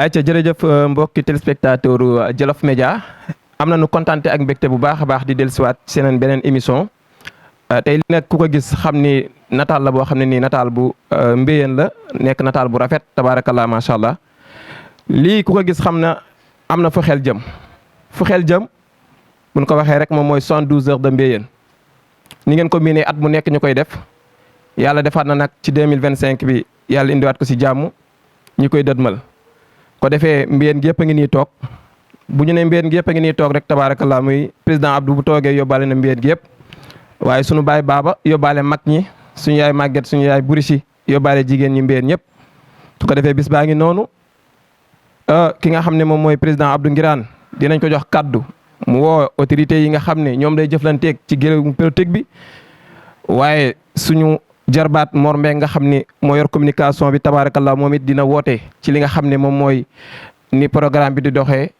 ayca jërëjëf mbokki téléspectateur Jolof Média am nañu kontaante ak mbégte bu baax a baax di dellusiwaat seen beneen émission tey li nag ku ko gis xam ni nataal la boo xam ne nii nataal bu mbéyeen la nekk nataal bu rafet tabaarakallah macha allah lii ku ko gis xam na am na fu xel jëm buñ ko waxee rek moom mooy 72 heures de mbéyeen ni ngeen ko miinee at mu nekk ñu koy def yàlla defaat na nag ci 2025 bi yàlla indiwaat ko si jàmm ñi koy dëdmal ko defee mbéyeen gi yëpp a ngi nii toog bu ñu ne mbéyeen gi yëpp a ngi nii toog rek tabaarakallah muy président Abdou bu toogee yóbbaale na mbéyeen gi yëpp waaye sunu baay baaba yóbbaale mag ñi suñu yaay màgget suñu yaay burisi yóbbaale jigéen ñi mbéyeen ñëpp su ko defee bis baa ngi noonu ki nga xam ne moom mooy président Abdou Ngiraan dinañ ko jox kaddu mu woo autorité yi nga xam ne ñoom day jëflanteeg ci géew politique bi waaye suñu jarbaat Mor Mbeng nga xam ni moo yor communication bi tabaarakallah moom it dina woote ci li nga xam ne moom mooy ni programme bi di doxee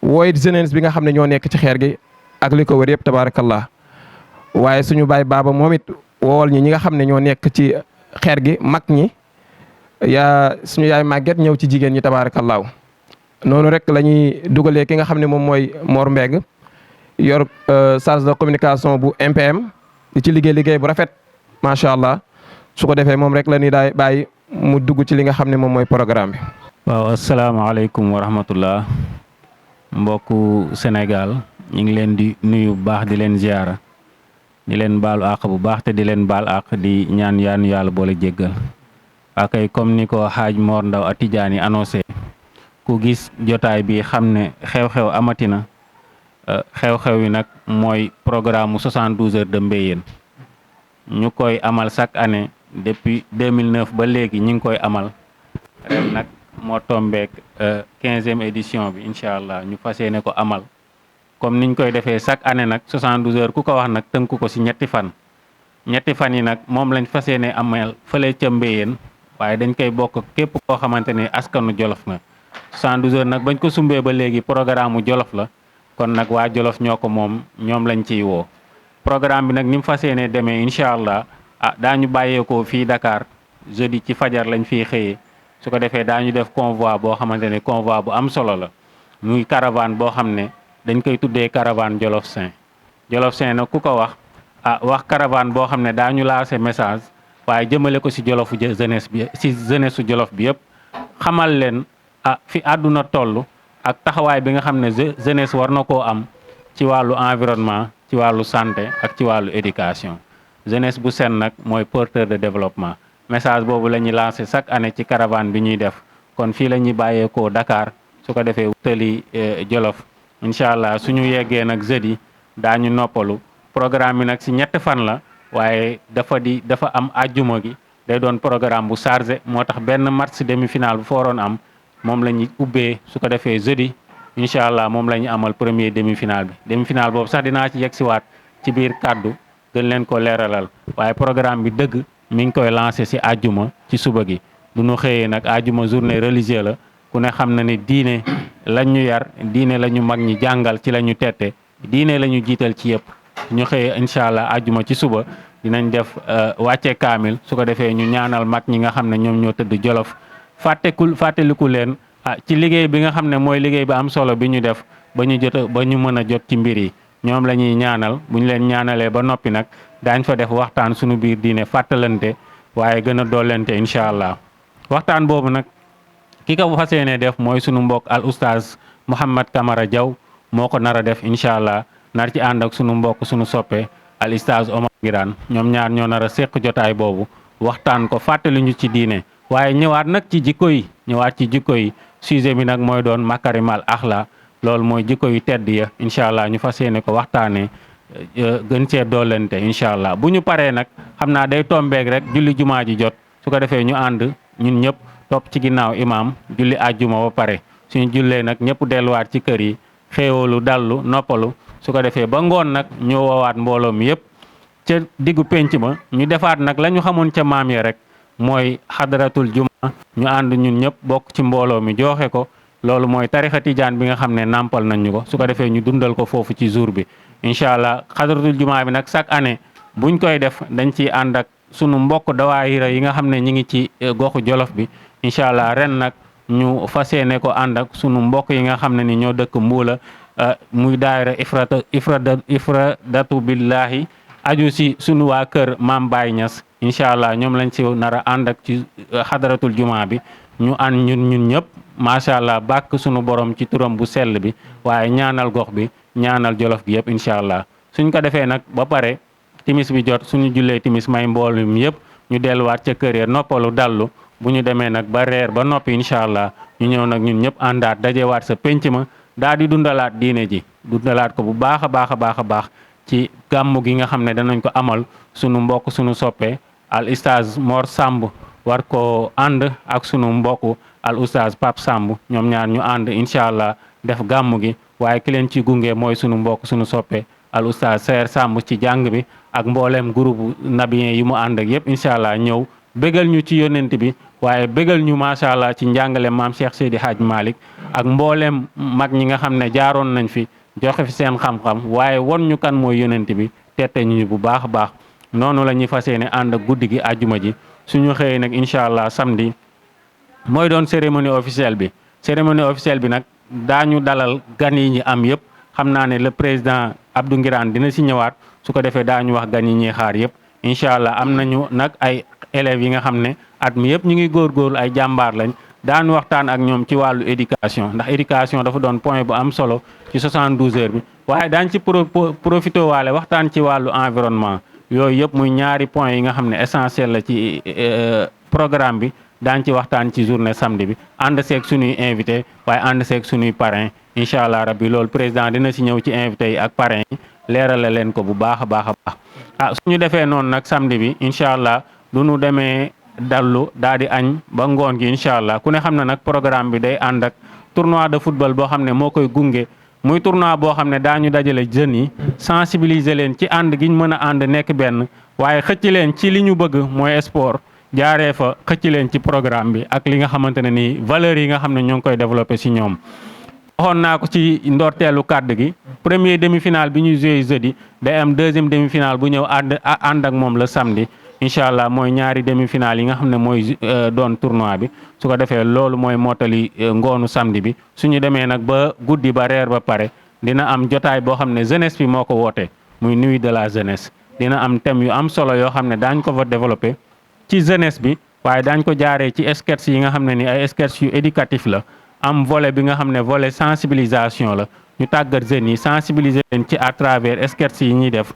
wooyit jeunesse bi nga xam ne ñoo nekk ci xeer gi ak li ko wër yëpp tabaarakallah waaye suñu baay baaba moom it woowal ñi nga xam ne ñoo nekk ci xeer gi mag ñi suñu yaay màgget ñëw ci jigéen ñi tabaarakallah noonu rek la ñuy dugalee ki nga xam ne moom mooy Mor Mbeng yor charge de communication bu MPM di ci liggéey bu rafet macha allah su ko defee moom rek la ñuy daay bàyyi mu dugg ci li nga xam ne moom mooy programme bi. waaw asalaamaaleykum wa rahmatullah mbokku Sénégal ñu ngi leen di nuyu bu baax di leen ziara di leen baalu àq bu baax te di leen baal àq di ñaan yaanu yàlla boole jéggal akay comme ni ko xaaj Mor Ndaw Atijaani annoncé ku gis jotaay bi xam ne xew-xew amatina xew-xew yi nag mooy programme mu 72 heures de mbéyeen ñu koy amal chaque année depuis 2009 ba léegi ñu ngi koy amal ren nag moo tombeek 15e édition bi incha allah ñu fas yéene ko amal comme niñ koy defee chaque année nag 72 heures ku ko wax nag tënku ko ci ñetti fan yi nag moom lañ fas yéene amal fële ca mbéyeen waaye dañ koy bokk képp koo xamante ne askanu Jolof nga 72 heures nag bañ ko sumbee ba léegi programme mu Jolof la kon nag waa Jolof ñoo ko moom ñoom lañ ciy woo programme bi nag ni mu fas yéene demee incha allah daañu bàyyeekoo fii Dakar jeudi ci fajar lañ fiy xëyee su ko defee daañu def convoi boo xamante ne convoi bu am solo la muy caravane boo xam ne dañ koy tuddee caravane Jolof Saint nag ku ko wax wax caravane boo xam ne daañu lancé message waaye jëmale ko si Jolofu jeunesse bi si jeunesse su Jolof bi yëpp xamal leen fi àdduna toll ak taxawaay bi nga xam ne jeunesse war na koo am ci wàllu environnement ci wàllu santé ak ci wàllu éducation jeunesse bu sen nag mooy porteur de développement message boobu la ñuy lancé chaque année ci caravane bi ñuy def kon fii la ñuy bàyyeekoo Dakar su ko defee wutali Jolof incha allah suñu yeggee nag jeudi daañu noppalu programme bi nag si 3 fan la waaye dafa am àjjuma gi day doon programme bu chargé moo tax benn match demi-finale bu fa waroon am moom la ñuy ubbee su ko defee jeudi incha allah moom la ñu amal premier demi-finale bi demi-finale boobu sax dinaa ci yegg siwaat ci biir kàddu gën leen ko leeralal waaye programme bi dëgg mi ngi koy lancé si àjjuma ci suba gi bu ñu xëyee nag àjjuma journée religieuse la ku ne xam na ne diine lañ ñu yar diine la ñu mag ñi jàngal ci la ñu tette diine la ñu jiital ci yëpp ñu xëyee incha allah àjjuma ci suba dinañ def wàcce kaamil su ko defee ñu ñaanal mag ñi nga xam ne ñoom ñoo tëdd Jolof fàttaliku leen ci liggéey bi nga xam ne mooy liggéey bi am solo bi ñu def ba ñu mën a jot ci mbir yi ñoom la ñuy ñaanal bu ñu leen ñaanalee ba noppi nag daañ fa def waxtaan suñu biir diine fàttalante waaye gën a doolente incha allah waxtaan boobu nag ki ko fas yéene def mooy sunu mbokk al oustaz Mouhamed Camara Diaw moo ko nar a def incha allah nar ci ànd ak sunu mbokk sunu soppe al oustaz Omar Ngiraan ñoom ñaar ñoo nar a séq jotaay boobu waxtaan ko fàttali ñu ci diine waaye ñëwaat nag ci jikko yi sujet bi nag mooy doon makarimal axla loolu mooy jikko yu tedd ya incha allah ñu fas yéene ko waxtaanee gën cee doolente incha allah bu ñu paree nag xam naa day tombeeg rek julli jumaa ji jot su ko defee ñu ànd ñun ñëpp topp ci ginnaaw imaam julli àjjuma ba pare suñu jullee nag ñëpp delluwaat ci kër yi xéewalu dallu noppalu su ko defee ba ngoon nag ñu woowaat mbooloo mi yëpp ca diggu pénc ma ñu defaat nag la ñu xamoon ca maam ya rek mooy xadaratul juma ñu ànd ñun ñëpp bokk ci mbooloo mi joxe ko loolu mooy tarixa tijaan bi nga xam ne nàmpal nañ ñu ko su ko defee ñu dundal ko foofu ci jour bi incha allah xadaratul juma bi nag chaque année buñ koy def dañ ciy ànd ak sunu mbokk dawaayira yi nga xam ne ñi ngi ci goxu Jolof bi incha allah ren nag ñu fas yéene ko ànd ak sunu mbokk yi nga xam ne ni ñoo dëkk Mbuula muy daayira ifradatu billahi aju si sunu waa kër Maam Baye Niass incha allah ñoom lañ si nar a ànd ak ci xadaratul juma bi ñu ànd ñun ñëpp macha allah bàkk sunu borom ci turam bu sell bi waaye ñaanal gox bi ñaanal jolof gi yëpp incha allah suñ ko defee nag ba pare timis bi jot suñu jullee timis may mbooloo mi yëpp ñu delluwaat ca kër ya noppalu dallu bu ñu demee nag ba reer ba noppi incha allah ñu ñëw nag ñun ñëpp àndaat dajewaat sa penc ma daal di dundalaat diine ji dundalaat ko bu baax a baax a baax a baax ci gàmmu gi nga xam ne danañ ko amal sunu mbokk sunu soppe al ustaz Mor Samb war ko ànd ak sunu mbokk al ustaz Pape Samb ñoom ñaar ñu ànd incha allah def gàmmu gi waaye ki leen ci gunge mooy sunu mbokk sunu soppe al ustaz Seer Samb ci jàng bi ak mbooleem groupe nabiyen yi mu ànd ak yëpp incha allah ñëw bégal ñu ci yonent bi waaye bégal ñu macha allah ci njàngale maam Cheikh Seydi Hadj Malick ak mbooleem mag ñi nga xam ne jaaroon nañ fi joxe fi seen xam-xam waaye won ñu kan mooy yonent bi tette ñu bu baax a baax noonu la ñuy fas yéene ànd ak guddi gi àjjuma ji suñu xëyee nag incha allah samedi mooy doon cérémonie officielle bi cérémonie officielle bi nag daañu dalal gan yi ñi am yëpp xam naa ne le président Abdou Ngirane dina si ñëwaat su ko defee daañu wax gan yi ñuy xaar yëpp incha allah am nañu nag ay élèves yi nga xam ne at mi yëpp ñu ngi góorgóorlu ay jàmbaar lañ daanu waxtaan ak ñoom ci wàllu éducation ndax éducation dafa doon point bu am solo ci 72 heures bi waaye daañ ci profité waale waxtaan ci wàllu environnement yooyu yëpp muy ñaari point yi nga xam ne essentiel la ci programme bi daañ ci waxtaan ci journée samedi bi ànd seeg suñuy invité waaye ànd seeg suñuy parrain incha allah rabbi loolu président dina si ñëw ci invité yi ak parrain yi leerale leen ko bu baax a baax a baax suñu defee noonu nag samedi bi incha allah du ñu demee dallu daal di añ ba ngoon gi incha allah ku ne xam ne nag programme bi day ànd ak tournoi de football boo xam ne moo koy gunge muy tournoi boo xam ne daañu dajale jeunes yi sensibiliser leen ci ànd giñ mën a ànd nekk benn waaye xëcc leen ci li ñu bëgg mooy sport jaaree fa xëcc leen ci programme bi ak li nga xamante ne nii valeurs yi nga xam ne ñoo ngi koy développé si ñoom. waxoon naa ko ci ndorteelu kàddu gi premier demi-finale bi ñuy joué jeudi day am deuxième demi-finale bu ñëw ànd ak moom le samedi. incha allah mooy ñaari demi-finale yi nga xam ne mooy doon tournoi bi su ko defee loolu mooy mottali ngoonu samedi bi suñu demee nag ba guddi ba reer ba pare dina am jotaay boo xam ne jeunesse bi moo ko woote muy nuit de la jeunesse dina am thème yu am solo yoo xam ne daañ ko fa développé ci jeunesse bi waaye daañ ko jaaree ci sketch yi nga xam ne ni ay sketch yu éducatif la am volet bi nga xam ne volet sensibilisation la ñu tàggat jeunes yi sensibiliser leen ci à travers sketch yi ñuy def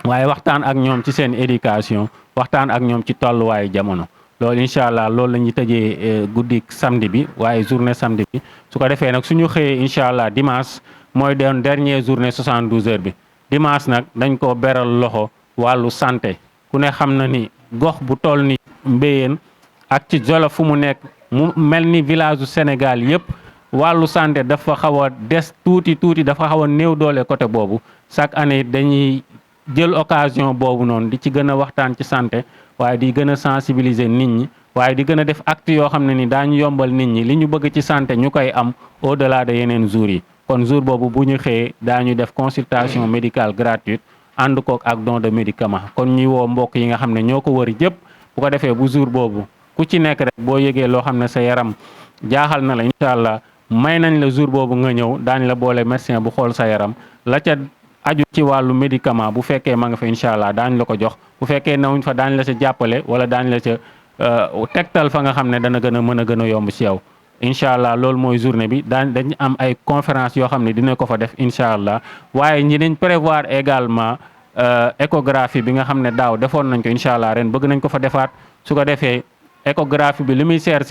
waaye waxtaan ak ñoom ci seen éducation waxtaan ak ñoom ci tolluwaayu jamono loolu incha allah loolu la ñuy tëjee guddi samedi bi waaye journée samedi bi su ko defee nag suñu xëyee incha allah dimanche mooy doon dernière journée 72 heures bi dimanche nag dañ ko beral loxo wàllu santé ku ne xam na ni gox bu toll ni Mbéyeen ak ci Jolof fu mu nekk mu mel ni village du Sénégal yëpp wàllu santé dafa xaw a des tuuti dafa xaw a néew doole côté boobu chaque année dañuy jël occasion boobu noonu di ci gën a waxtaan ci santé waaye di gën a sensibiliser nit ñi waaye di gën a def acte yoo xam ne ni daañu yombal nit ñi li ñu bëgg ci santé ñu koy am au delà de yeneen jours yi kon jour boobu bu ñu xëyee daañu def consultation médicale gratuite ànd kook ak don de médicament kon ñuy woo mbokk yi nga xam ne ñoo ko wër jëpp bu ko defee bu jour boobu ku ci nekk rek boo yëgee loo xam ne sa yaram jaaxal na la incha allah may nañ la jour boobu nga ñëw daañ la boole médecin bu xool sa yaram la ca aju ci wàllu médicament bu fekkee ma nga fa incha allah daañ la ko jox bu fekkee nawuñ fa daañ la ca jàppale wala daañ la ca tegtal fa nga xam ne dana gën a mën a gën a yomb ci yow incha allah loolu mooy journée bi dañ am ay conférence yoo xam ne dina ko fa def incha allah waaye ñi dañ prévoir également échographie bi nga xam ne daaw defoon nañ ko incha allah ren bëgg nañ ko fa defaat su ko defee échographie bi li muy seer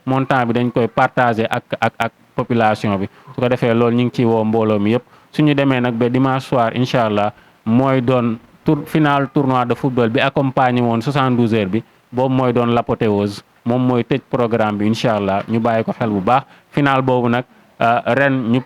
montant bi dañ koy partager ak population bi su ko defee loolu ñu ngi ciy woo mbooloo mi yëpp suñu demee nag ba dimanche soir incha allah mooy doon final tournoi de football bi accompagné woon 72 heures bi boobu mooy doon l'apothéose moom mooy tëj programme bi incha allah ñu bàyyi ko xel bu baax final boobu nag ren ñu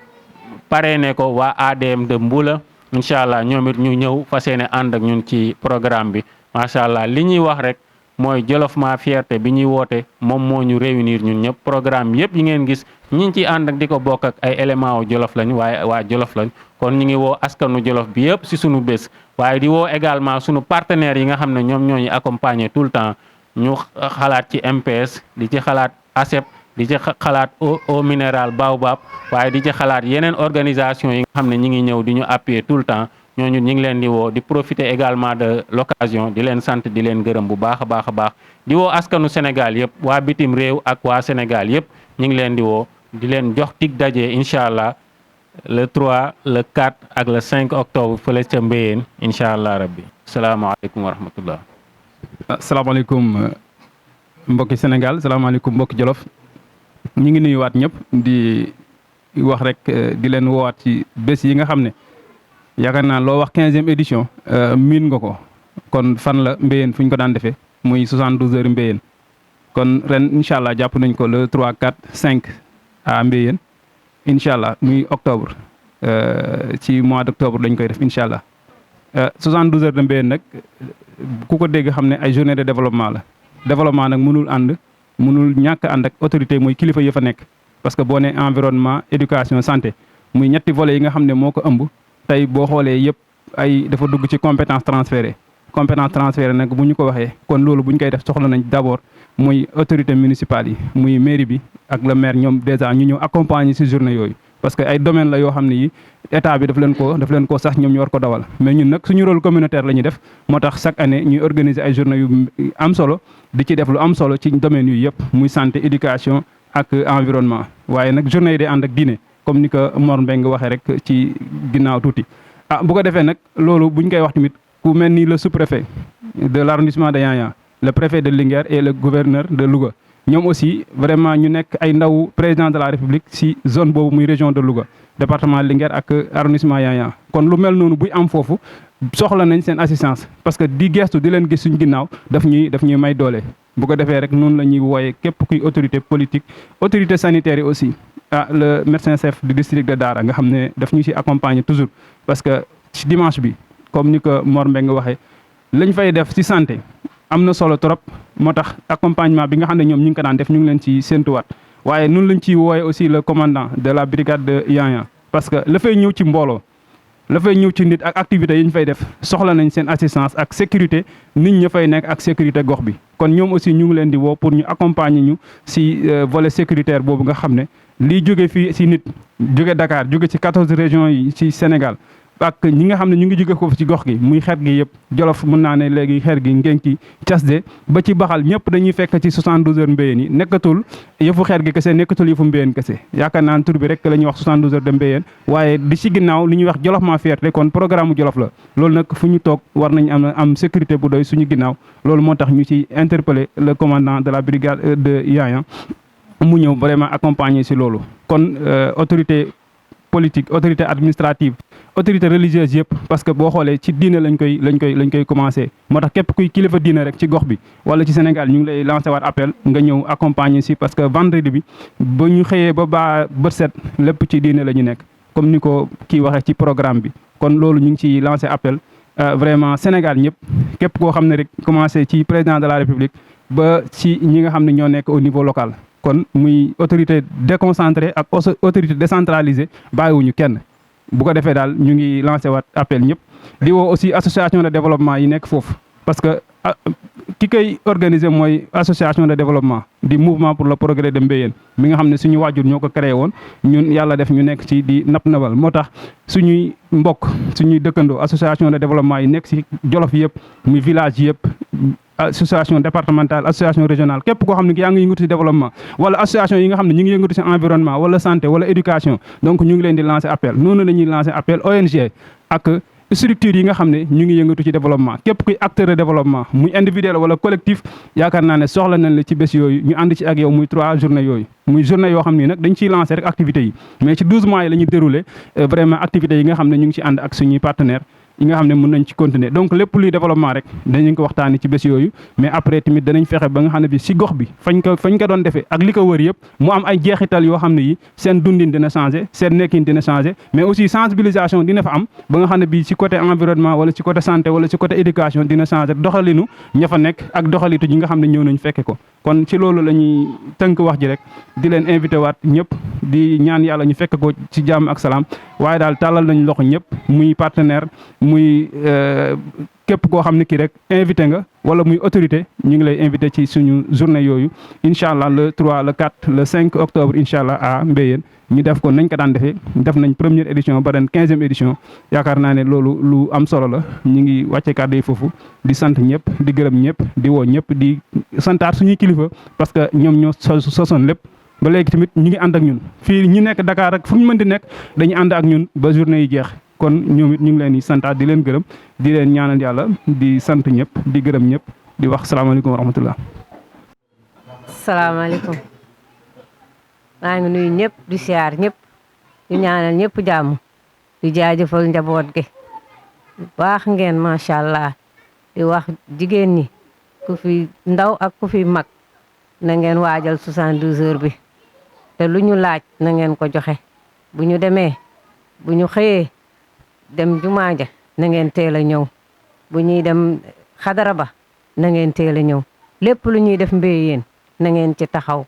parrainé ko waa ADM de Mboula incha allah ñoom it ñu ñëw fas yéene ànd ak ñun ci programme bi macha allah li ñuy wax rek mooy Jolof ma fierté bi ñuy woote moom moo ñu réunir ñun ñëpp programme yëpp yi ngeen gis ñi ngi ciy ànd ak di ko bokk ak ay éléments wu Jolof lañ waaye waa Jolof lañ kon ñu ngi woo askanu Jolof bi yëpp si sunu bés waaye di woo également sunu partenaires yi nga xam ne ñoom ñoo ñu accompagner tout le temps ñu xalaat ci MPS di ci xalaat ASEP di ci xalaat eau minérale Baobab waaye di ci xalaat yeneen organisation yi nga xam ne ñi ngi ñëw di ñu appuyer tout le temps ñooñu ñi ngi leen di woo di profiter également de l'occasion di leen sant di leen gërëm bu baax a baax a baax di woo askanu Sénégal yëpp waa bitim réew ak waa Sénégal yëpp ñi ngi leen di woo di leen jox tig daje incha allah le 3 le 4 ak le 5 octobre fële ca Mbéyeen incha allah rabbi salaamaaleykum wa rahmatullah. asalaamaaleykum mbokki Sénégal salaamaaleykum mbokki Jolof ñu ngi nuyuwaat ñëpp di wax rek di leen woowaat ci bés yi nga xam ne yaakaar naa loo wax 15e édition miin nga ko kon fan la Mbéyeen fu ñu ko daan defee muy 72 heures Mbéyeen kon ren incha allah jàpp nañ ko le 3 4 5 à Mbéyeen incha allah muy octobre ci mois d' octobre lañ koy def incha allah 72 heures de Mbéyeen nag ku ko dégg xam ne ay journée de développement la développement nag mënul ñàkk ànd ak autorité muy kilifa yi fa nekk parce que boo nee environnement éducation santé muy ñetti volets yi nga xam ne moo ko ëmb tey boo xoolee yëpp ay dafa dugg ci compétence transférée nag bu ñu ko waxee kon loolu bu ñu koy def soxla nañ d' abord muy autorité municipale yi muy mairie bi ak le maire ñoom dèjà ñu ñëw accompagner ci journée yooyu parce que ay domaine la yoo xam ne yi état bi daf leen ko sax ñoom ñu war ko dawal mais ñun nag suñu rôle communautaire la ñuy def moo tax chaque année ñuy organiser ay journée yu am solo di ci def lu am solo ci domaine yu yëpp muy santé éducation ak environnement waaye nag journée yi day ànd ak diine comme ni ko Mor Mbengue waxee rek ci ginnaaw tuuti bu ko defee nag loolu buñ koy wax tamit ku mel ni le sous-préfet de l' arrondissement de Yaya le préfet de Linguère et le gouverneur de Louga ñoom aussi vraiment ñu nekk ay ndaw président de la république ci zone boobu muy région de Louga département Linguère ak arrondissement Yaya kon lu mel noonu buy am foofu soxla nañ seen assistance parce que di gestu di leen gis suñ ginnaaw daf ñuy may doole bu ko defee rek noonu la ñuy wooyee képp kuy autorité politique autorité sanitaire yi aussi le médecin chef du district de Dara nga xam ne daf ñu ci accompagner toujours parce que ci dimanche bi comme ni ko Mor Mbengue waxee lañ fay def ci santé am na solo trop moo tax accompagnement bi nga xam ne ñoom ñu ngi ko daan def ñu ngi leen ci séntuwaat waaye nun lañ ciy wooye aussi le commandant de la brigade de Yaya parce que la fay ñëw ci mbooloo la fay ñëw ci nit ak activités yi ñu fay def soxla nañ seen assistance ak sécurité nit ña fay nekk ak sécurité gox bi kon ñoom aussi ñu ngi leen di woo pour ñu accompagner ñu ci volet sécuritaire boobu nga xam ne liy jóge fii ci nit jóge Dakar jóge ci 14 régions yi ci Sénégal ak ñi nga xam ne ñu ngi jóge ko ci gox gi muy xeet gi yëpp Jolof mën naa ne léegi xeet gi Ngenki Casde ba ci Baxal ñëpp dañuy fekk ci 72 heures Mbéyeen yi nekkatul yëfu xeet gi kese nekkatul yëfu Mbéyeen kese yaakaar naa tur bi rek la ñuy wax 72 heures de Mbéyeen waaye di ci ginnaaw li ñuy wax Jolof ma fierté kon programme Jolof la loolu nag fu ñu toog war nañ am sécurité bu doy suñu ginnaaw loolu moo tax ñu ci interpeller le commandant de la brigade de Yaya mu ñëw vraiment accompagner ci loolu kon autorité politique autorité administrative autorité religieuse yëpp parce que boo xoolee ci diine lañ koy commencé moo tax képp kuy kilifa diine rek ci gox bi wala ci Sénégal ñu ngi lay lancé waat appel nga ñëw accompagner si parce que vendredi bi ba ñu xëyee ba bët set lépp ci diine la ñu nekk comme ni ko kii waxee ci programme bi kon loolu ñu ngi ciy lancé appel vraiment Sénégal ñëpp képp koo xam ne rek commencé ci président de la République ba ci ñi nga xam ne ñoo nekk au niveau local kon muy autorité déconcentrée ak autorité décentralisée bàyyiwuñu kenn bu ko defee daal ñu ngi lancé waat appel ñëpp di woo aussi association de développement yi nekk foofu parce que ki koy organiser mooy association de développement di mouvement pour le progrès de Mbéyeen mi nga xam ne suñu waajur ñoo ko créé woon ñun yàlla def ñu nekk ci di nabal moo tax suñuy mbokk suñuy dëkkandoo association de développement yi nekk ci Jolof yëpp muy village yëpp association départementale association régionale képp koo xam ne yaa ngi yëngatu ci développement wala association yi nga xam ne ñu ngi yëngatu ci environnement wala santé wala éducation donc ñu ngi leen di lancer appel noonu la ñuy lancer appel ONG ak structures yi nga xam ne ñu ngi yëngatu ci développement képp kuy acteur de développement muy individuel wala collectif yaakaar naa ne soxla nañ la ci bés yooyu ñu ànd ci ak yow muy 3 journées yooyu muy journée yoo xam ni nag dañ ciy lancer rek activités yi mais ci 12 mois yi la ñuy dérouler vraiment activités yi nga xam ne ñu ngi ci ànd ak suñuy partenaires yi nga xam ne mën nañ ci continuer donc lépp luy développement rek danañ ko waxtaanee ci bés yooyu mais après tamit danañ fexe ba nga xam ne bi si gox bi fañ ko doon defee ak li ko wër yëpp mu am ay jeexital yoo xam ne yi seen dundin dina changer seen nekkin dina changer mais aussi sensibilisation dina fa am ba nga xam ne bi ci côté environnement wala ci côté santé wala ci côté éducation dina changer doxalinu ña fa nekk ak doxalitu ñi nga xam ne ñëw nañ fekke ko kon ci loolu la ñuy tënk wax ji rek di leen invité waat ñëpp di ñaan yàlla ñu fekk ko ci jàmm ak salaam waaye daal tàllal nañ loxo ñëpp muy partenaire muy képp koo xam ne kii rek invité nga wala muy autorité ñu ngi lay invité ci suñu journée yooyu incha allah le 3 le 4 le 5 octobre incha allah à Mbéyeen ñu def ko nañ ko daan defee def nañ première édition ba ren 15e édition yaakaar naa ne loolu lu am solo la ñu ngi wàcce kàddu yi foofu di sant ñëpp di gërëm ñëpp di woo ñëpp di santaat suñuy kilifa parce que ñoom ñoo sosoon lépp ba léegi tamit ñu ngi ànd ak ñun fii ñi nekk Dakar ak fu ñu mën di nekk dañuy ànd ak ñun ba journée yi jeex kon ñoom it ñu ngi leen di santaat di leen gërëm di leen ñaanal yàlla di sant ñëpp di gërëm ñëpp di wax salaamaaleykum wa rahmatullah. salaamaaleykum maa ngi nuyu ñëpp di siyaar ñëpp di ñaanal ñëpp jàmm di jaajëfal njaboot gi baax ngeen macha allah di wax jigéen ñi ku fi ndaw ak ku fi mag na ngeen waajal 72 heures bi te lu ñu laaj na ngeen ko joxe bu ñu demee bu ñu xëyee dem jumaa ja na ngeen teel a ñëw bu ñuy dem xadara ba na ngeen teel a ñëw lépp lu ñuy def Mbéyeen na ngeen ci taxaw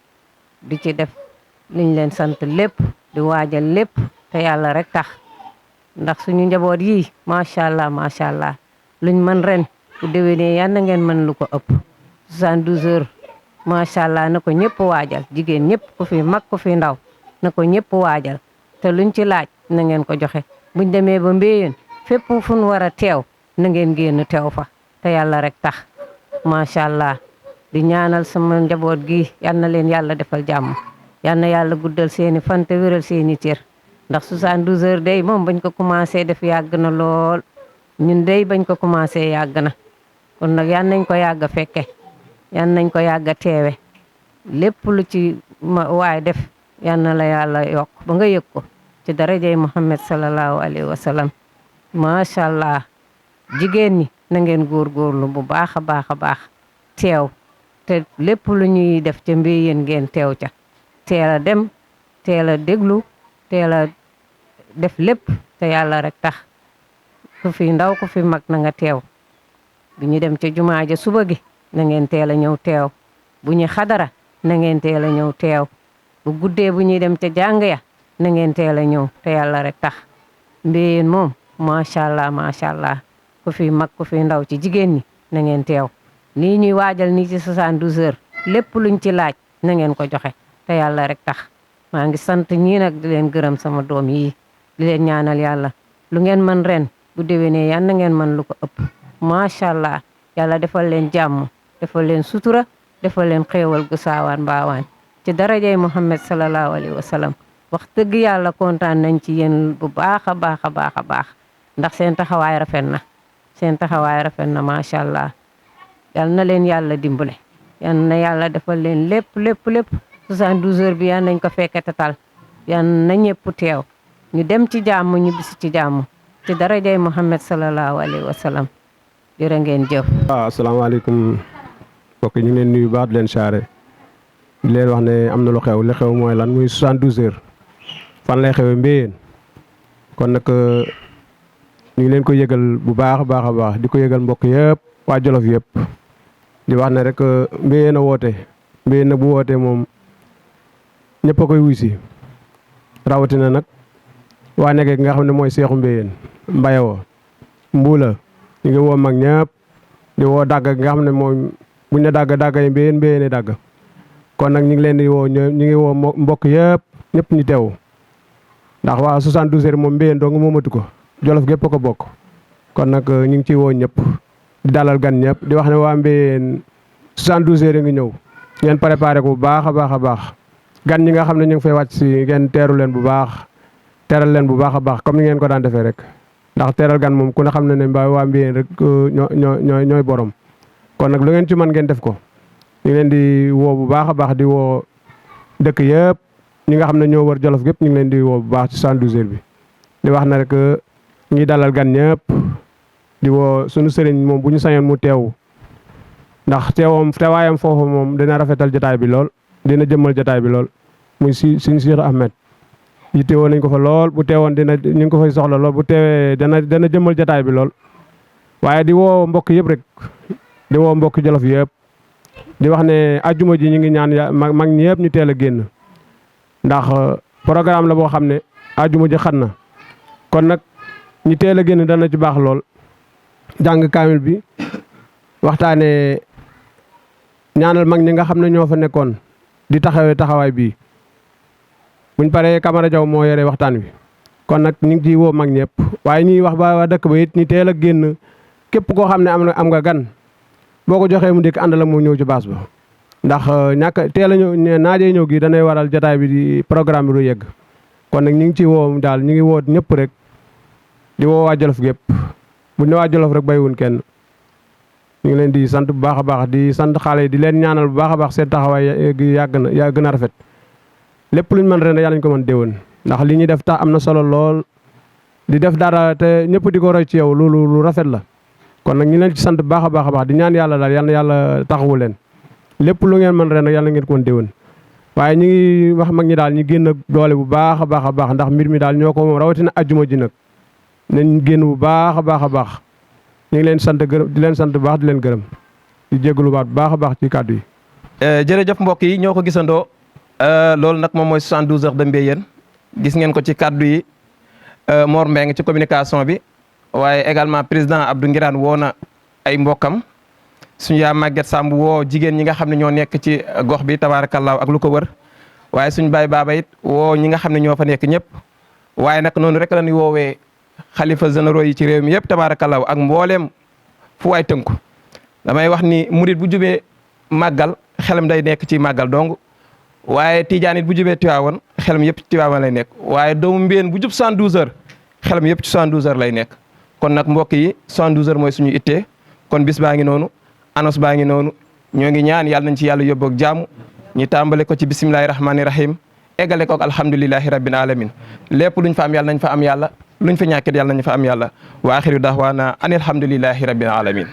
di ci def liñ leen sant lépp di waajal lépp te yàlla rek tax ndax suñu njaboot yi macha allah luñ mën ren bu déwénee yal na ngeen mën lu ko ëpp 72 heures macha allah na ko ñëpp waajal jigéen ñëpp ku fi mag ku fi ndaw na ko ñëpp waajal te luñ ci laaj na ngeen ko joxe buñ demee ba Mbéyeen fépp fu ñu war a teew na ngeen génn teew fa te yàlla rek tax macha allah di ñaanal sama njaboot gi yal na leen yàlla defal jàmm yal na yàlla guddal seeni fan te wéral seeni cër ndax 72 heures day moom bañ ko commencé def yàgg na lool ñun day bañ ko commencé yàgg na kon nag yal nañ ko yàgg a fekke yal nañ ko yàgg a teewe lépp lu ci waay def yal na la yàlla yokk ba nga yëg ko ci darajay Muhammad sallallahu alayhi wa sallam macha allah jigéen ñi na ngeen góorgóorlu bu baax a baax teew te lépp lu ñuy def ca Mbéyeen ngeen teew ca teel a dem teel a déglu teel a def lépp te yàlla rek tax ku fi ndaw ku fi mag na nga teew bu ñu dem ca jumaa ja suba gi na ngeen teel a ñëw teew bu ñu xadara na ngeen teel a ñëw teew bu guddee bu ñuy dem ca jàng ya na ngeen teel a ñëw te yàlla rek tax Mbéyeen moom macha allah ku fi mag ku fi ndaw ci jigéen ñi na ngeen teew nii ñuy waajal nii ci 72 heures lépp luñ ci laaj na ngeen ko joxe te yàlla rek tax maa ngi sant ñii nag di leen gërëm sama doom yi di leen ñaanal yàlla lu ngeen mën ren bu déwénee yal na ngeen mën lu ko ëpp macha allah yàlla defal leen jàmm defal leen sutura defal leen xéewal gu saawaan baawaan ci darajay Muhammad sallallahu alayhi wa sallam wax dëgg yàlla kontaan nañ ci yéen bu baax a baax ndax seen taxawaay rafet na macha allah yal na leen yàlla dimbale yal na yàlla defal leen lépp 72 heures bi yal nañ ko fekke tatal yal na ñëpp teew ñu dem ci jàmm ñu bisi ci jàmm ci darajay Muhammad sallallahu alayhi wa sallam jërë ngeen jëf. waaw asalaamaaleykum mbokk ñu ngi leen nuyu baax di leen saare di leen wax ne am na lu xew li xew mooy lan muy 72 heures fan lay xewee Mbéyeen kon nag ñu ngi leen ko yëgal bu baax a baax di ko yëgal mbokk yëpp waa Jolof yëpp di wax ne rek Mbéyeen a woote Mbéyeen nag bu wootee moom ñëpp a koy wuy si rawatina nag waa nekk nga xam ne mooy seexu Mbéyeen Mbayoo Mbuula ñu ngi woo mag ñëpp di woo dàgg nga xam ne moom buñ ne dàgg yi Mbéyeen dàgg kon nag ñu ngi leen di woo ñu ngi woo mbokk yëpp ñëpp ñu teew ndax waa 72 heures moom Mbéyeen dong moomatu ko Jolof gépp ko bokk kon nag ñu ngi ciy woo ñëpp di dalal gan ñëpp di wax ne waa Mbéyeen 72 heures ngi ñëw ngeen préparé ko bu baax a baax gan ñi nga xam ne ñu ngi fay wàcc si ngeen teeru leen bu baax teral leen bu baax a baax comme ni ngeen ko daan defee rek ndax teral gan moom ku ne xam ne ne mbaa waa Mbéyeen rek ñooy borom kon nag lu ngeen ci mën ngeen def ko ñu ngi leen di woo bu baax a baax di woo dëkk yëpp ñi nga xam ne ñoo wër Jolof gépp ñu ngi leen di woo bu baax ci 72 heures bi di wax na rek ñuy dalal gan ñëpp di woo suñu sëriñ moom bu ñu sañoon mu teew ndax teewaayam foofu moom dina rafetal jotaay bi lool dina jëmmal jotaay bi lool muy suñu Cheikh Ahmed yi teewoon nañ ko fa lool bu teewoon ñu ngi ko fay soxla lool bu teewee dana jëmmal jotaay bi lool waaye di woo mbokk yëpp rek di woo mbokk Jolof yëpp di wax ne ajjuma ji ñu ngi ñaan mag ñi yëpp ñu teel a génn ndax programme la boo xam ne ajjuma ji xat na kon nag ñu teel a génn dana ci baax lool jàng kaamil bi waxtaanee ñaanal mag ñi nga xam ne ñoo fa nekkoon di taxawee taxawaay bii buñ paree Camara Diaw moo yore waxtaan wi kon nag ñu ngi ciy woo mag ñëpp waaye ñuy wax ba waa dëkk ba it ñi teel a génn képp koo xam ne am nga gan boo ko joxee mu dikk ànd la moo ñëw ci baas ba ndax ñàkk teel a ñëw naajee ñëw gi danay waral jotaay bi di programme bi du yegg kon nag ñu ngi ciy woo daal ñu ngi woo ñëpp rek di woo waa Jolof gépp bu ne waa Jolof rek bàyyiwun kenn ñu ngi leen di sant bu baax a baax di sant xale yi di leen ñaanal bu baax a baax seen taxawaay gi yaa gën a rafet lépp luñ mën ren yàlla ñu ko mën déwén ndax li ñuy def tax am na solo lool di def dara te ñëpp di ko roy ci yow loolu lu rafet la kon nag ñu leen ci sant bu baax a baax di ñaan yàlla daal yal na yàlla taxawu leen lépp lu ngeen mën ren yàlla ngeen ko mën déwén waaye ñu ngi wax mag ñi daal ñu génn doole bu baax a baax ndax mbir mi daal ñoo ko moom rawatina ajjuma ji nag nañ génn bu baax a baax ñu ngi leen sant gërëm di leen sant bu baax di leen gërëm di jégalu baat bu baax a baax ci kàddu yi. jërëjëf mbokk yi ñoo ko gisandoo loolu nag moom mooy 72 heures de Mbéyeen gis ngeen ko ci kàddu yi Mor Mbengue ci communication bi waaye également président Abdou Ngiraan woo na ay mbokkam suñu yaa Maguette Samb woo jigéen ñi nga xam ne ñoo nekk ci gox bi tabaarakallaahu ak lu ko wër waaye suñu baay baaba it woo ñi nga xam ne ñoo fa nekk ñëpp waaye nag noonu rek la ñuy woowee xalifa généraux yi ci réew mi yëpp tabaarakallaahu ak mbooleem fu waay tënku damay wax ni murit bu jubee màggal xelam day nekk ci màggal dong waaye tijaan it bu jubee Tiwaawan xelam yëpp ci Tiwaawan lay nekk waaye doomu Mbéyeen bu jub 72 heures xelam yëpp ci 72 heures lay nekk kon nag mbokk yi 72 heures mooy suñu ittee kon bis baa ngi noonu annonce baa ngi noonu ñoo ngi ñaan yàlla nañ ci yàlla yóbbu ak jàmm ñi tàmbale ko ci bisimilahi rahmaani rahim eggale ko ak alhamdulilahi rabbil alamin lépp luñ fa am yàlla nañ fa am yàlla luñ fa ñàkkit yàlla nañ fa am yàlla wa axiru dahwaana an alhamdulilahi rabbil alamin